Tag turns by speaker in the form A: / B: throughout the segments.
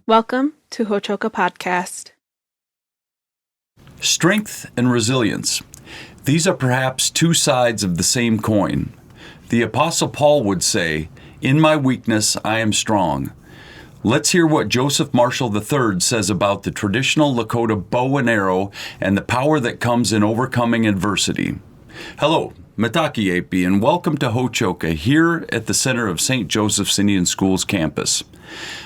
A: Welcome to Hochoka Podcast.
B: Strength and resilience. These are perhaps two sides of the same coin. The Apostle Paul would say, "In my weakness I am strong." Let's hear what Joseph Marshall III says about the traditional Lakota bow and arrow and the power that comes in overcoming adversity. Hello, Mataki Api, and welcome to Hochoka here at the center of St. Joseph's Indian Schools campus.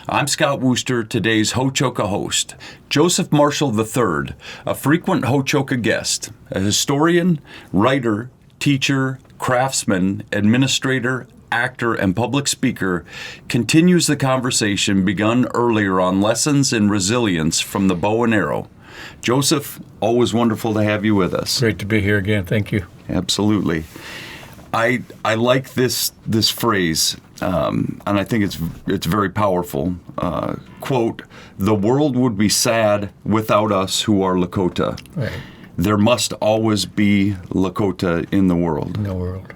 B: I'm Scott Wooster, today's Hochoka host. Joseph Marshall III, a frequent Hochoka guest, a historian, writer, teacher, craftsman, administrator, actor, and public speaker, continues the conversation begun earlier on lessons in resilience from the bow and arrow. Joseph, always wonderful to have you with us.
C: Great to be here again. Thank you.
B: Absolutely. I like this phrase, and I think it's very powerful. Quote, "The world would be sad without us who are Lakota."
C: Right.
B: There must always be Lakota in the world.
C: In the world.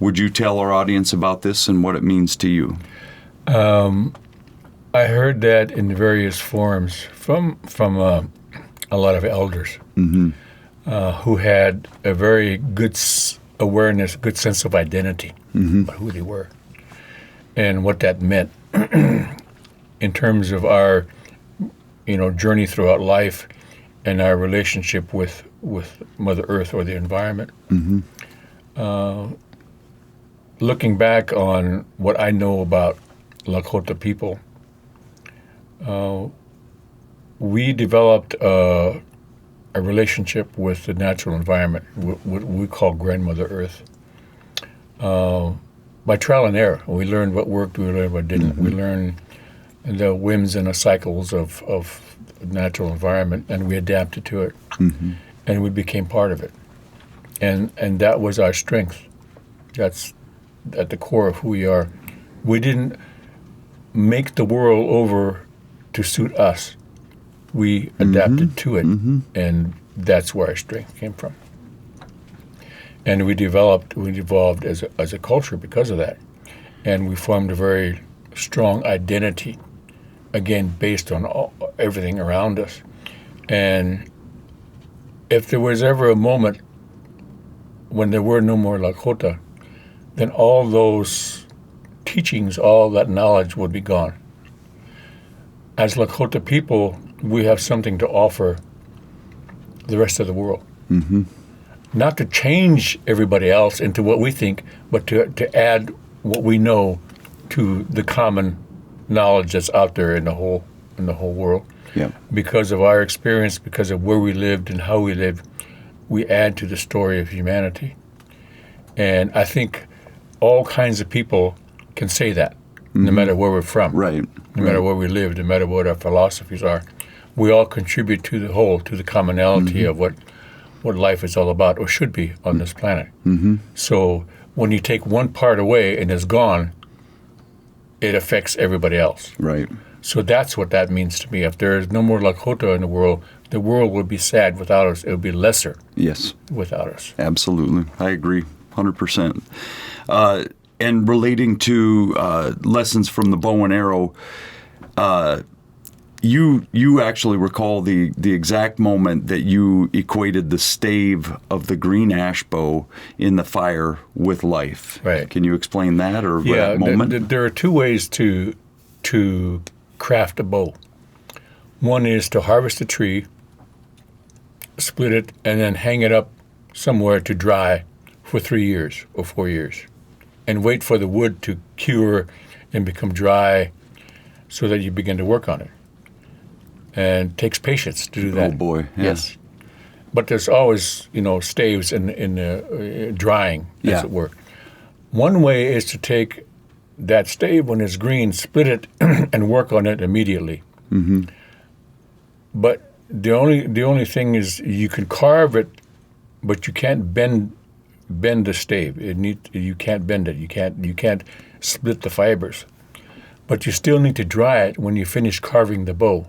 B: Would you tell our audience about this and what it means to you?
C: I heard that in various forms from a lot of elders who had a very good awareness, good sense of identity about who they were and what that meant in terms of our, journey throughout life and our relationship with Mother Earth or the environment. Looking back on what I know about Lakota people, we developed a relationship with the natural environment, what we call Grandmother Earth. By trial and error, we learned what worked, we learned what didn't. We learned the whims and the cycles of natural environment, and we adapted to it, and we became part of it. And that was our strength. That's at the core of who we are. We didn't make the world over to suit us. We adapted to it, and that's where our strength came from. And we evolved as a culture because of that. And we formed a very strong identity, again, based on everything around us. And if there was ever a moment when there were no more Lakota, then all those teachings, all that knowledge would be gone. As Lakota people, we have something to offer the rest of the world. Not to change everybody else into what we think, but to add what we know to the common knowledge that's out there in the whole world.
B: Yeah.
C: Because of our experience, because of where we lived and how we lived, we add to the story of humanity. And I think all kinds of people can say that, no matter where we're from,
B: Right.
C: no matter where we live, no matter what our philosophies are. We all contribute to the whole, to the commonality of what life is all about, or should be on this planet. So when you take one part away and it's gone, it affects everybody else.
B: Right.
C: So that's what that means to me. If there is no more Lakota in the world would be sad without us. It would be lesser
B: Yes.
C: without us.
B: Absolutely. I agree 100%. And relating to lessons from the bow and arrow, you actually recall the exact moment that you equated the stave of the green ash bow in the fire with life.
C: Right.
B: Can you explain that or that moment?
C: There are two ways to craft a bow. One is to harvest a tree, split it, and then hang it up somewhere to dry for 3 years or 4 years, and wait for the wood to cure and become dry so that you begin to work on it. And it takes patience to do that.
B: Oh boy, yeah.
C: Yes. But there's always, staves in drying, as it were. One way is to take that stave when it's green, split it, and work on it immediately. But the only thing is you can carve it, but you can't bend the stave. You can't bend it. You can't split the fibers. But you still need to dry it when you finish carving the bow.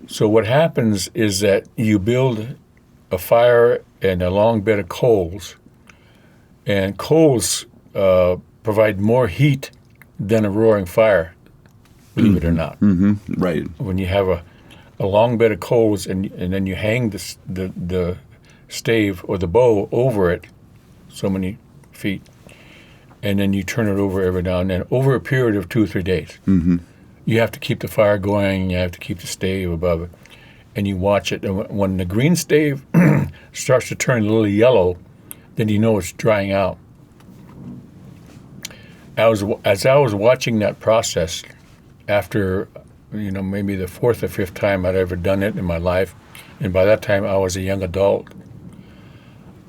C: So what happens is that you build a fire and a long bed of coals, and coals provide more heat than a roaring fire believe it or not.
B: Right.
C: When you have a long bed of coals and then you hang the stave or the bow over it so many feet, and then you turn it over every now and then over a period of 2 or 3 days. You have to keep the fire going. You have to keep the stave above it, and you watch it. And when the green stave starts to turn a little yellow, then you know it's drying out. As I was watching that process, after maybe the 4th or 5th time I'd ever done it in my life, and by that time I was a young adult,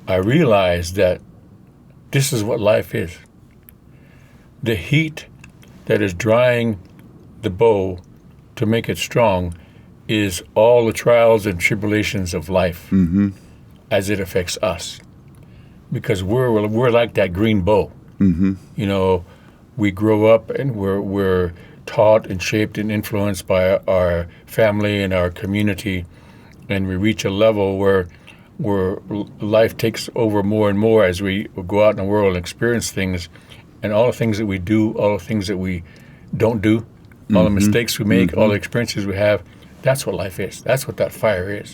C: I realized that this is what life is. The heat that is drying the bow to make it strong is all the trials and tribulations of life as it affects us. Because we're like that green bow. We grow up and we're taught and shaped and influenced by our family and our community, and we reach a level where life takes over more and more as we go out in the world and experience things, and all the things that we do, all the things that we don't do, all the mistakes we make, all the experiences we have. That's what life is. That's what that fire is.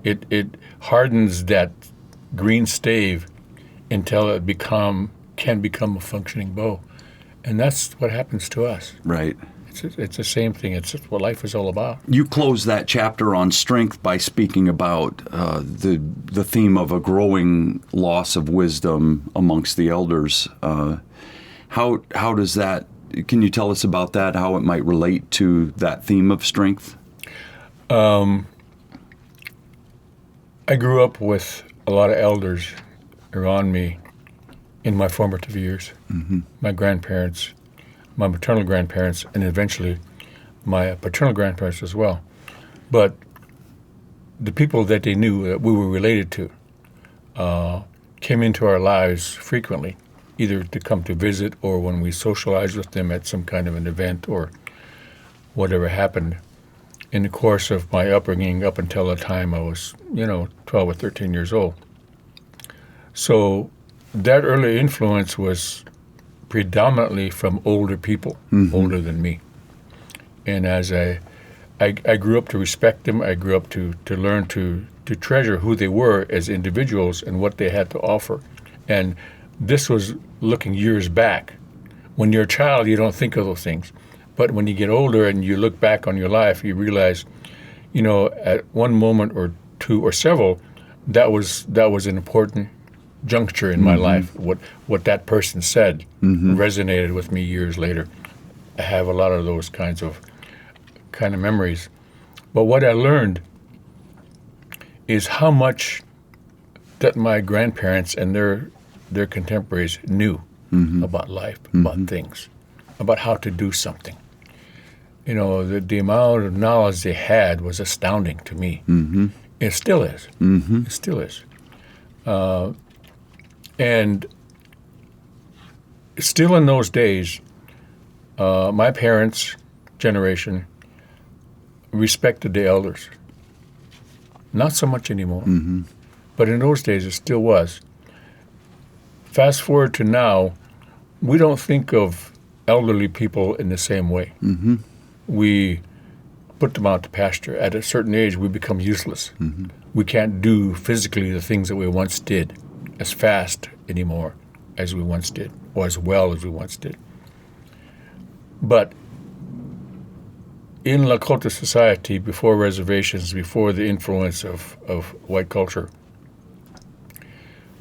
C: It hardens that green stave until it can become a functioning bow. And that's what happens to us.
B: Right.
C: It's the same thing. It's what life is all about.
B: You close that chapter on strength by speaking about the theme of a growing loss of wisdom amongst the elders. How does that? Can you tell us about that? How it might relate to that theme of strength?
C: I grew up with a lot of elders around me in my formative years. My grandparents, my maternal grandparents, and eventually my paternal grandparents as well. But the people that they knew that we were related to came into our lives frequently, either to come to visit or when we socialized with them at some kind of an event or whatever happened in the course of my upbringing up until the time I was, 12 or 13 years old. So that early influence was predominantly from older people, older than me. And as I grew up to respect them, I grew up to learn to treasure who they were as individuals and what they had to offer. And this was looking years back. When you're a child, you don't think of those things. But when you get older and you look back on your life, you realize, at one moment or two or several, that was an important juncture in my life. What that person said resonated with me years later. I have a lot of those kind of memories. But what I learned is how much that my grandparents and their contemporaries knew about life, about things, about how to do something. The amount of knowledge they had was astounding to me. It still is. It still is. And still in those days, my parents' generation respected the elders. Not so much anymore. But in those days, it still was. Fast forward to now, we don't think of elderly people in the same way. We put them out to pasture. At a certain age, we become useless. We can't do physically the things that we once did as fast anymore as we once did, or as well as we once did. But in Lakota society, before reservations, before the influence of white culture,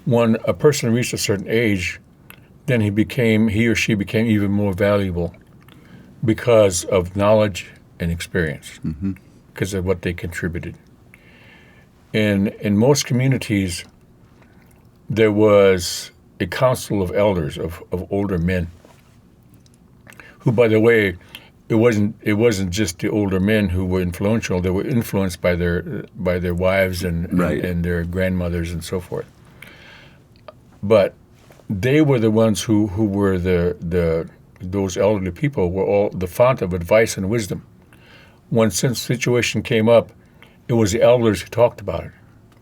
C: when a person reached a certain age, then he or she became even more valuable because of knowledge and experience, because of what they contributed. In most communities, there was a council of elders, of older men, who, by the way, it wasn't just the older men who were influential. They were influenced by their wives and their grandmothers and so forth. But they were the ones who were those elderly people were all the font of advice and wisdom. When some situation came up, it was the elders who talked about it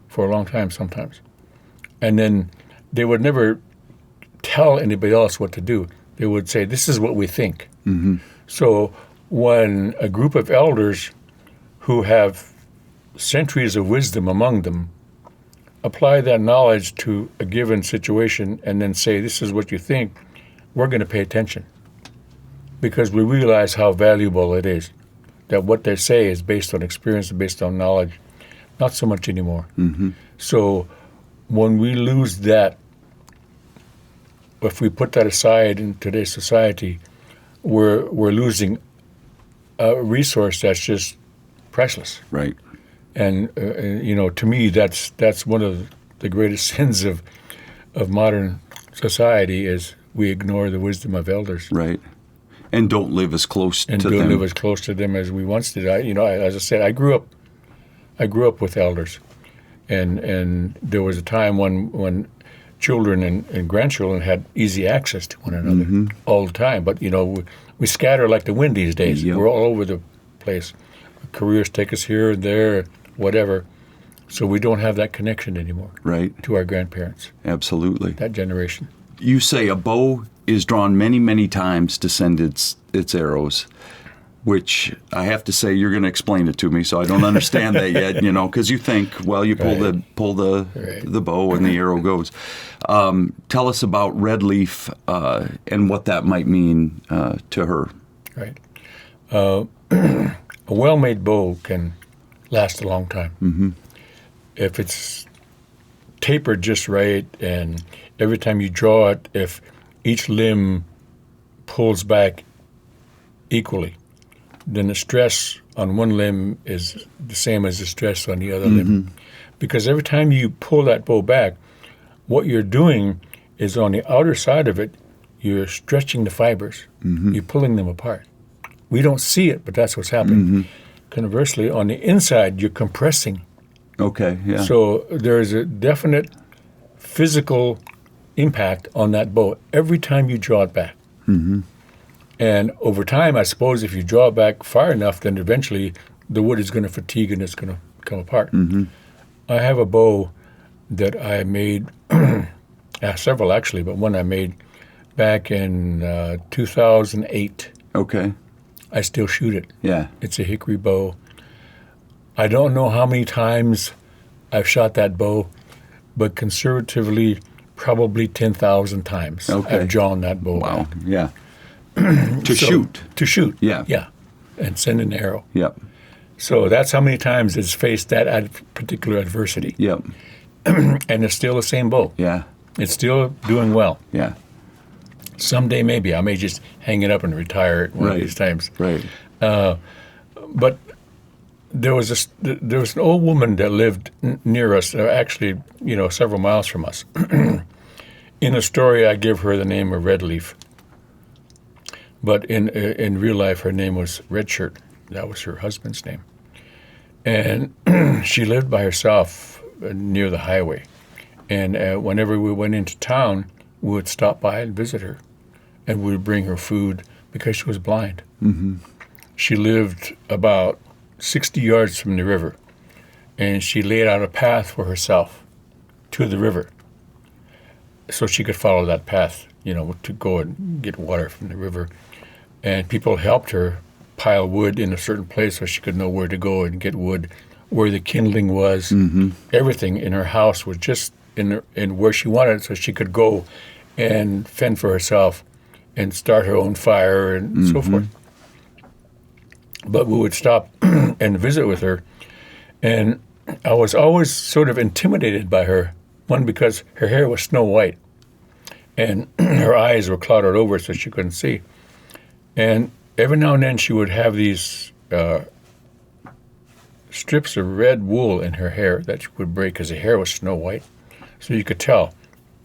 C: for a long time sometimes. And then they would never tell anybody else what to do. They would say, this is what we think. So when a group of elders who have centuries of wisdom among them apply that knowledge to a given situation and then say, this is what you think, we're going to pay attention because we realize how valuable it is, that what they say is based on experience, based on knowledge, not so much anymore. So when we lose that, if we put that aside in today's society, we're losing a resource that's just priceless.
B: Right.
C: And to me, that's one of the greatest sins of modern society is we ignore the wisdom of elders.
B: Right. And don't live as close to them.
C: And don't live as close to them as we once did. As I said, I grew up with elders, and there was a time when children and grandchildren had easy access to one another all the time. But we scatter like the wind these days.
B: Yep.
C: We're all over the place. Careers take us here and there, whatever. So we don't have that connection anymore.
B: Right.
C: To our grandparents.
B: Absolutely.
C: That generation.
B: You say a bow is drawn many, many times to send its arrows, which I have to say you're going to explain it to me, so I don't understand that yet. Because you think, well, you pull the bow and the arrow goes. Tell us about red leaf and what that might mean to her.
C: Right. A well-made bow can last a long time. If it's tapered just right, and every time you draw it, if each limb pulls back equally, then the stress on one limb is the same as the stress on the other limb. Because every time you pull that bow back, what you're doing is on the outer side of it, you're stretching the fibers. You're pulling them apart. We don't see it, but that's what's happening. Conversely, on the inside, you're compressing.
B: Okay, yeah.
C: So there's a definite physical impact on that bow every time you draw it back. And over time, I suppose if you draw it back far enough, then eventually the wood is going to fatigue and it's going to come apart. I have a bow that I made, several actually, but one I made back in 2008.
B: Okay.
C: I still shoot it.
B: Yeah.
C: It's a hickory bow. I don't know how many times I've shot that bow, but conservatively, probably 10,000 times I've drawn that bow.
B: Wow.
C: Back.
B: Yeah. To shoot.
C: Yeah. Yeah. And send an arrow.
B: Yep.
C: So that's how many times it's faced that particular adversity.
B: Yep.
C: And it's still the same bow.
B: Yeah.
C: It's still doing well.
B: Yeah.
C: Someday maybe I may just hang it up and retire it one of these times.
B: Right.
C: But there was an old woman that lived near us, actually, several miles from us. In a story, I give her the name of Red Leaf. But in real life, her name was Red Shirt. That was her husband's name. And she lived by herself near the highway. And whenever we went into town, we would stop by and visit her. And we would bring her food because she was blind. She lived about 60 yards from the river. And she laid out a path for herself to the river so she could follow that path, to go and get water from the river. And people helped her pile wood in a certain place so she could know where to go and get wood, where the kindling was. Everything in her house was just in where she wanted, so she could go and fend for herself and start her own fire and so forth. But we would stop and visit with her, and I was always sort of intimidated by her. One, because her hair was snow white, and her eyes were clouded over so she couldn't see. And every now and then she would have these strips of red wool in her hair that she would break because the hair was snow white. So you could tell.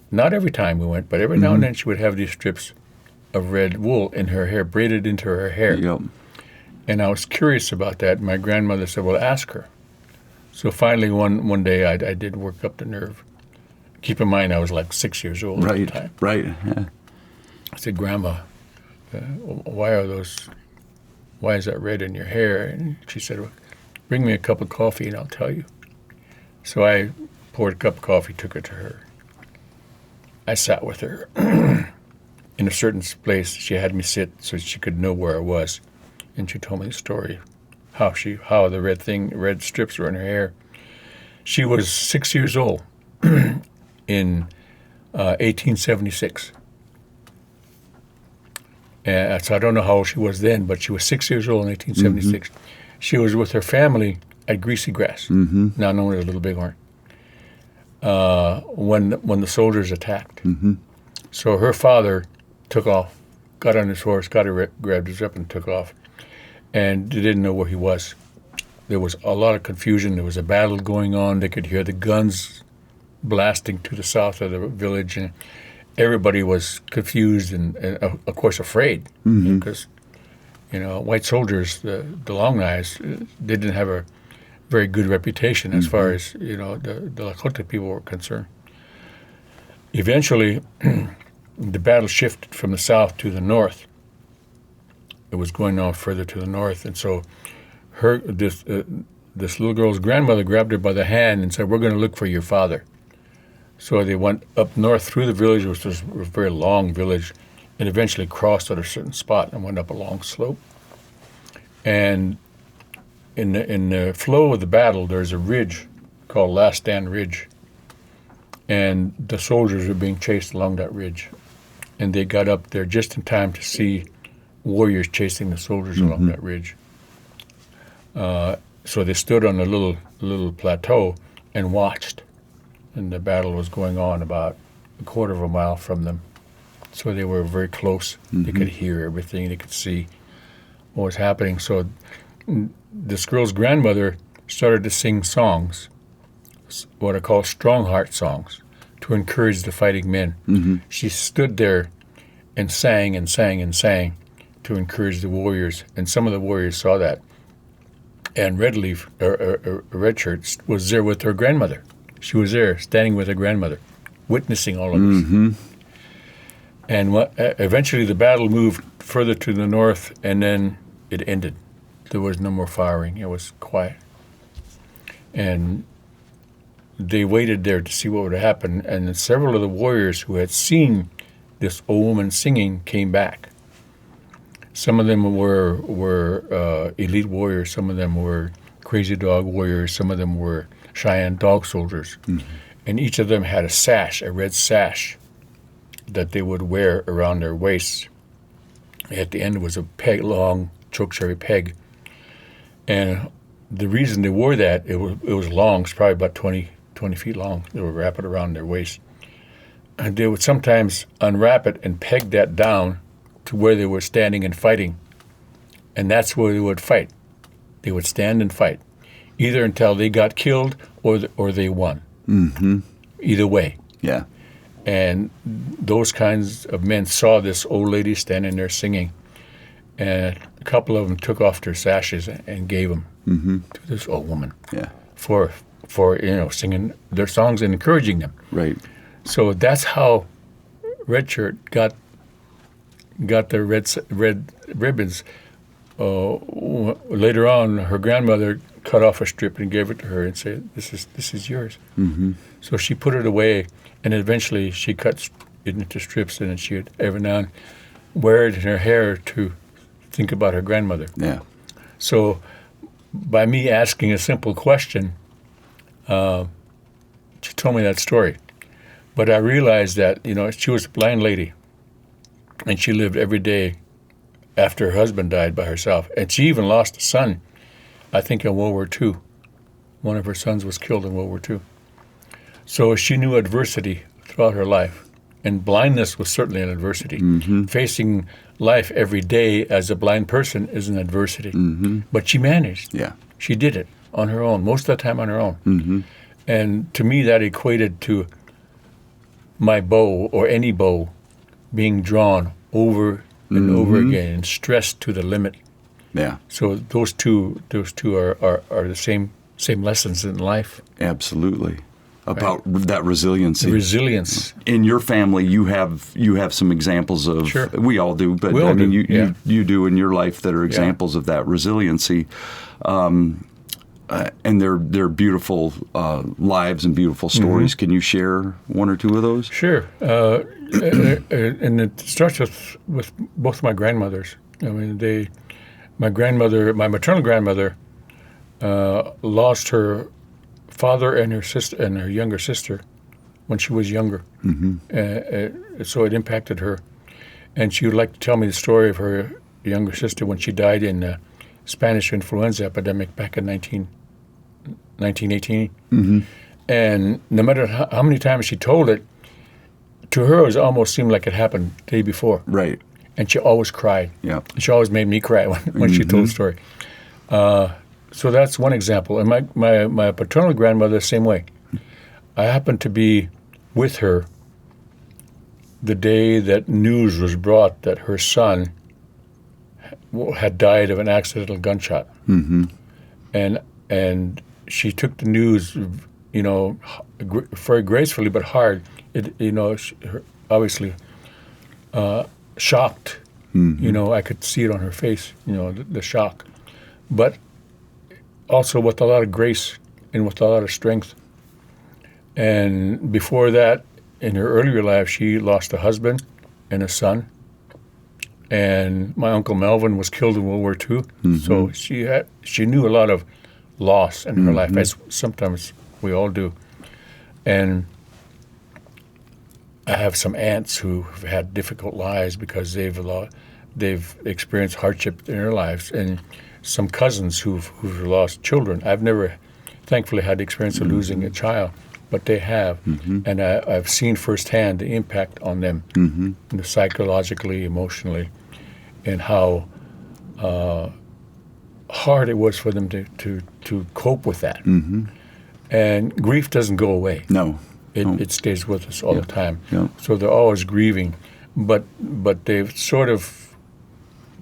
C: Not every time we went, but every now and then she would have these strips of red wool in her hair, braided into her hair.
B: Yep.
C: And I was curious about that. My grandmother said, well, ask her. So finally one day I did work up the nerve. Keep in mind I was like 6 years old at the time.
B: Right, yeah.
C: I said, Grandma, why is that red in your hair? And she said, well, bring me a cup of coffee and I'll tell you. So I poured a cup of coffee, took it to her. I sat with her in a certain place. She had me sit so she could know where I was. and she told me the story, how the red strips were in her hair. She was 6 years old in 1876. So I don't know how old she was then, but she was 6 years old in 1876. Mm-hmm. She was with her family at Greasy Grass, now known as Little Bighorn, when the soldiers attacked. Mm-hmm. So her father took off, got on his horse, grabbed his up and took off, and they didn't know where he was. There was a lot of confusion. There was a battle going on. They could hear the guns blasting to the south of the village, and everybody was confused and of course, afraid because, white soldiers, the Long Knives, they didn't have a very good reputation as far as, the Lakota people were concerned. Eventually, the battle shifted from the south to the north. It was going on further to the north, and so this little girl's grandmother grabbed her by the hand and said, "We're going to look for your father." So they went up north through the village, which was a very long village, and eventually crossed at a certain spot and went up a long slope. And in the flow of the battle, there's a ridge called Last Stand Ridge, and the soldiers were being chased along that ridge. And they got up there just in time to see warriors chasing the soldiers along that ridge. So they stood on a little plateau and watched. And the battle was going on about a quarter of a mile from them. So they were very close. They could hear everything. They could see what was happening. So this girl's grandmother started to sing songs, what are called strong heart songs, to encourage the fighting men. She stood there and sang and sang and sang to encourage the warriors. And some of the warriors saw that. And Red Shirt was there with her grandmother. She was there, standing with her grandmother, witnessing all of this. And eventually the battle moved further to the north, and then it ended. There was no more firing. It was quiet. And they waited there to see what would happen, and several of the warriors who had seen this old woman singing came back. Some of them were elite warriors. Some of them were crazy dog warriors. Some of them were Cheyenne dog soldiers. And each of them had a red sash, that they would wear around their waists. At the end was a long chokecherry peg. And the reason they wore that, it was long, it's probably about 20 feet long. They would wrap it around their waist. And they would sometimes unwrap it and peg that down to where they were standing and fighting. And that's where they would fight. They would stand and fight, either until they got killed or they won. Either way.
B: Yeah.
C: And those kinds of men saw this old lady standing there singing, and a couple of them took off their sashes and gave them to this old woman.
B: Yeah.
C: For singing their songs and encouraging them.
B: Right.
C: So that's how Red Shirt got their red ribbons. Later on, her grandmother cut off a strip and gave it to her and said, "This is yours." So she put it away, and eventually she cut it into strips, and she would every now and wear it in her hair to think about her grandmother.
B: Yeah.
C: So by me asking a simple question, she told me that story. But I realized that, she was a blind lady, and she lived every day after her husband died by herself. And she even lost a son, I think, in World War II. One of her sons was killed in World War II. So she knew adversity throughout her life. And blindness was certainly an adversity. Facing life every day as a blind person is an adversity. But she managed.
B: Yeah.
C: She did it on her own, most of the time on her own. And to me, that equated to my bow, or any bow, being drawn over and over again and stressed to the limit.
B: Yeah.
C: So those two are the same lessons in life.
B: Absolutely. About that resiliency.
C: Resilience.
B: In your family, you have some examples of.
C: Sure.
B: We all do, but
C: We all do,
B: you do in your life that are examples of that resiliency, and they're beautiful lives and beautiful stories. Can you share one or two of those? Sure.
C: And it starts with both my grandmothers. I mean, my maternal grandmother, lost her father and her sister and her younger sister when she was younger. So it impacted her. And she would like to tell me the story of her younger sister when she died in the Spanish influenza epidemic back in 1918. And no matter how many times she told it, to her it almost seemed like it happened the day before.
B: Right.
C: And she always cried.
B: Yeah.
C: She always made me cry when she told the story. So that's one example. And my paternal grandmother, same way. I happened to be with her the day that news was brought that her son had died of an accidental gunshot. And she took the news, very gracefully but hard. Obviously shocked. I could see it on her face, the shock. But also with a lot of grace and with a lot of strength. And before that, in her earlier life, she lost a husband and a son. And my Uncle Melvin was killed in World War II. So she knew a lot of loss in her life, as sometimes we all do. And I have some aunts who have had difficult lives because they've experienced hardship in their lives, and some cousins who've lost children. I've never, thankfully, had the experience of losing a child, but they have, and I've seen firsthand the impact on them, psychologically, emotionally, and how hard it was for them to cope with that. And grief doesn't go away.
B: No.
C: It stays with us all the time.
B: Yeah.
C: So they're always grieving, but they've sort of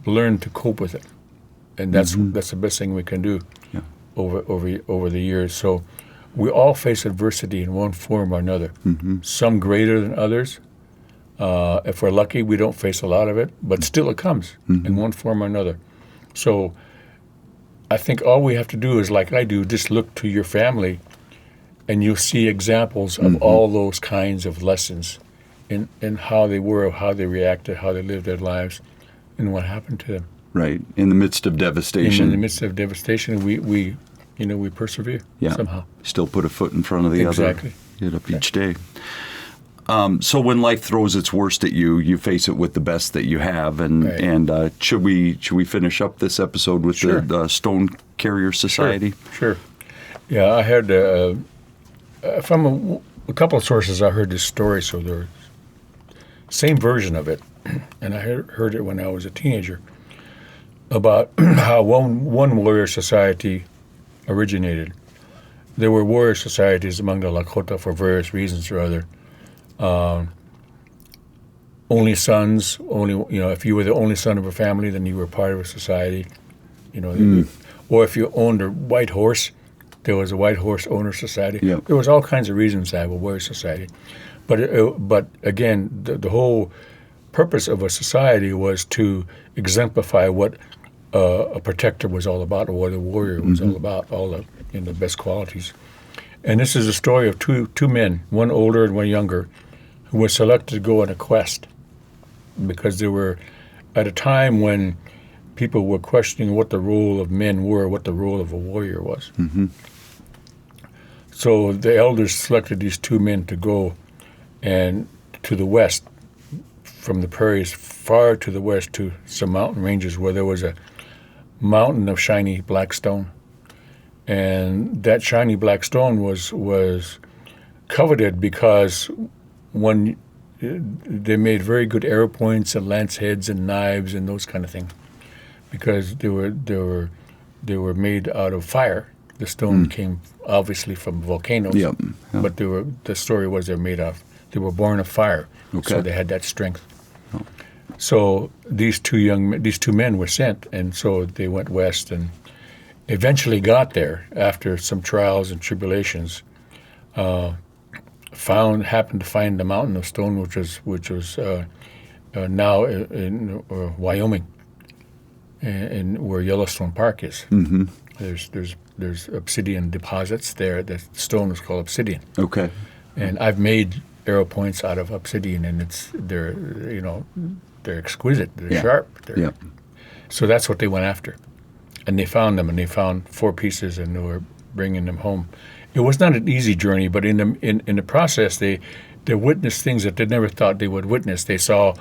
C: learned to cope with it, and that's the best thing we can do over the years. So we all face adversity in one form or another. Some greater than others. If we're lucky, we don't face a lot of it, but still it comes in one form or another. So I think all we have to do is, like I do, just look to your family, and you'll see examples of all those kinds of lessons in how they were, how they reacted, how they lived their lives, and what happened to them.
B: Right. In the midst of devastation.
C: In the midst of devastation, we persevere somehow.
B: Still put a foot in front of the other. Get up each day. So when life throws its worst at you, you face it with the best that you have. And should we finish up this episode with the Stone Carrier Society?
C: Sure. Yeah, I heard from a couple of sources. I heard this story, so the same version of it, and I heard it when I was a teenager, about how one warrior society originated. There were warrior societies among the Lakota for various reasons or other. Only sons, if you were the only son of a family, then you were part of a society, or if you owned a white horse, there was a white horse owner society.
B: Yep.
C: There was all kinds of reasons to have a warrior society. But again, the whole purpose of a society was to exemplify what a protector was all about, or what a warrior was all about, all the best qualities. And this is a story of two men, one older and one younger, who were selected to go on a quest because they were at a time when people were questioning what the role of men were, what the role of a warrior was. So the elders selected these two men to go and to the west, from the prairies far to the west to some mountain ranges where there was a mountain of shiny black stone. And that shiny black stone was coveted because they made very good arrow points and lance heads and knives and those kind of things, because they were made out of fire. The stone came obviously from volcanoes, but the story was they were born of fire, so they had that strength. So these two men were sent, and so they went west and eventually got there after some trials and tribulations. Happened to find the mountain of stone, which was now in Wyoming, and where Yellowstone Park is. There's obsidian deposits there. The stone is called obsidian.
B: Okay.
C: And I've made arrow points out of obsidian, and they're exquisite. They're sharp. So that's what they went after. And they found them, and they found 4 pieces, and they were bringing them home. It was not an easy journey, but in the process, they witnessed things that they never thought they would witness. They saw,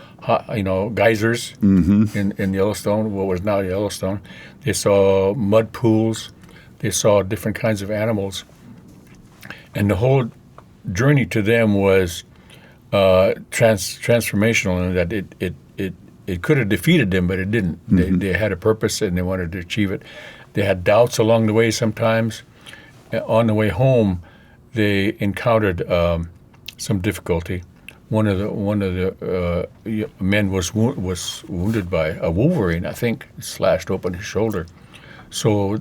C: geysers in Yellowstone, what was now Yellowstone. They saw mud pools. They saw different kinds of animals. And the whole journey to them was transformational in that it could have defeated them, but it didn't. They had a purpose, and they wanted to achieve it. They had doubts along the way sometimes. On the way home, they encountered some difficulty. One of the men was wounded by a wolverine, I think, slashed open his shoulder. So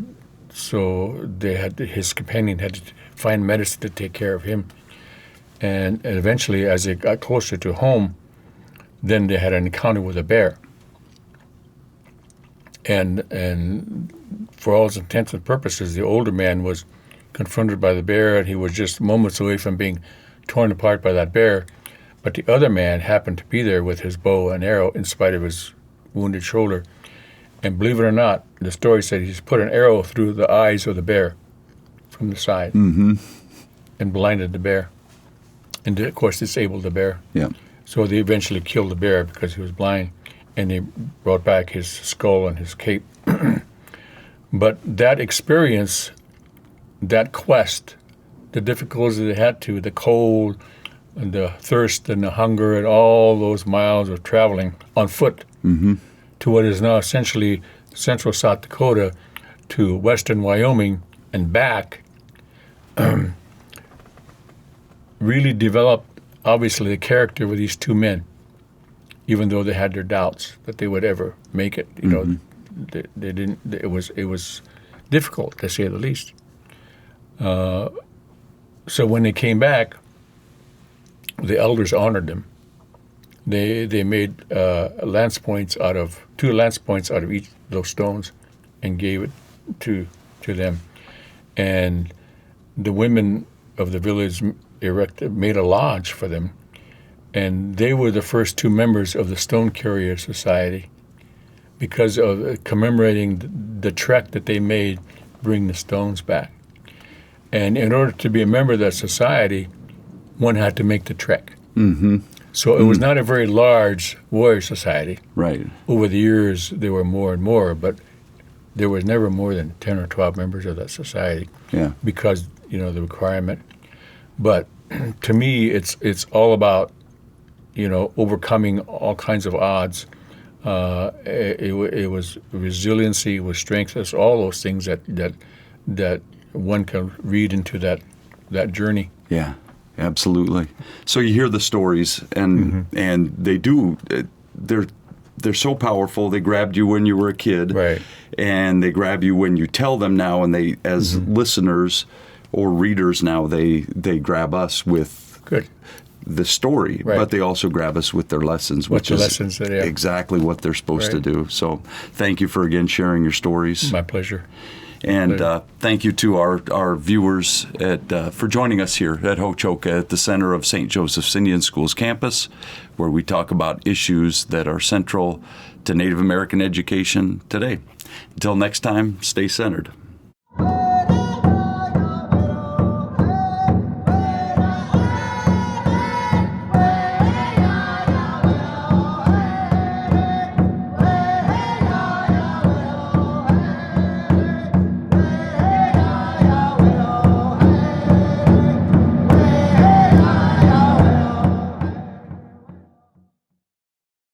C: his companion had to find medicine to take care of him. And eventually, as they got closer to home, then they had an encounter with a bear. And for all intents and purposes, the older man was confronted by the bear, and he was just moments away from being torn apart by that bear. But the other man happened to be there with his bow and arrow in spite of his wounded shoulder. And believe it or not, the story said he's put an arrow through the eyes of the bear from the side and blinded the bear. And, of course, disabled the bear.
B: Yeah.
C: So they eventually killed the bear because he was blind, and they brought back his skull and his cape. But that experience, that quest, the difficulties they had to, the cold and the thirst and the hunger and all those miles of traveling on foot to what is now essentially central South Dakota to western Wyoming and back, really developed, obviously, the character of these 2 men, even though they had their doubts that they would ever make it. They didn't. It was difficult, to say the least. So when they came back, the elders honored them. They made 2 lance points out of each of those stones, and gave it to them. And the women of the village made a lodge for them, and they were the first 2 members of the Stone Carrier Society because of commemorating the trek that they made, bring the stones back. And in order to be a member of that society, one had to make the trek. So it was not a very large warrior society.
B: Right.
C: Over the years, there were more and more, but there was never more than 10 or 12 members of that society.
B: Yeah.
C: Because, the requirement. But to me, it's all about, overcoming all kinds of odds. It was resiliency, it was strength. It's all those things that one can read into that journey.
B: Yeah, absolutely. So you hear the stories, and they do. They're so powerful. They grabbed you when you were a kid,
C: right?
B: And they grab you when you tell them now. And they, as listeners or readers now, they grab us with the story,
C: right.
B: But they also grab us with their lessons, which is
C: lessons that,
B: exactly what they're supposed to do. So thank you for again sharing your stories.
C: My pleasure.
B: And thank you to our viewers for joining us here at Ho-Chokeh at the center of St. Joseph's Indian School's campus, where we talk about issues that are central to Native American education today. Until next time, stay centered.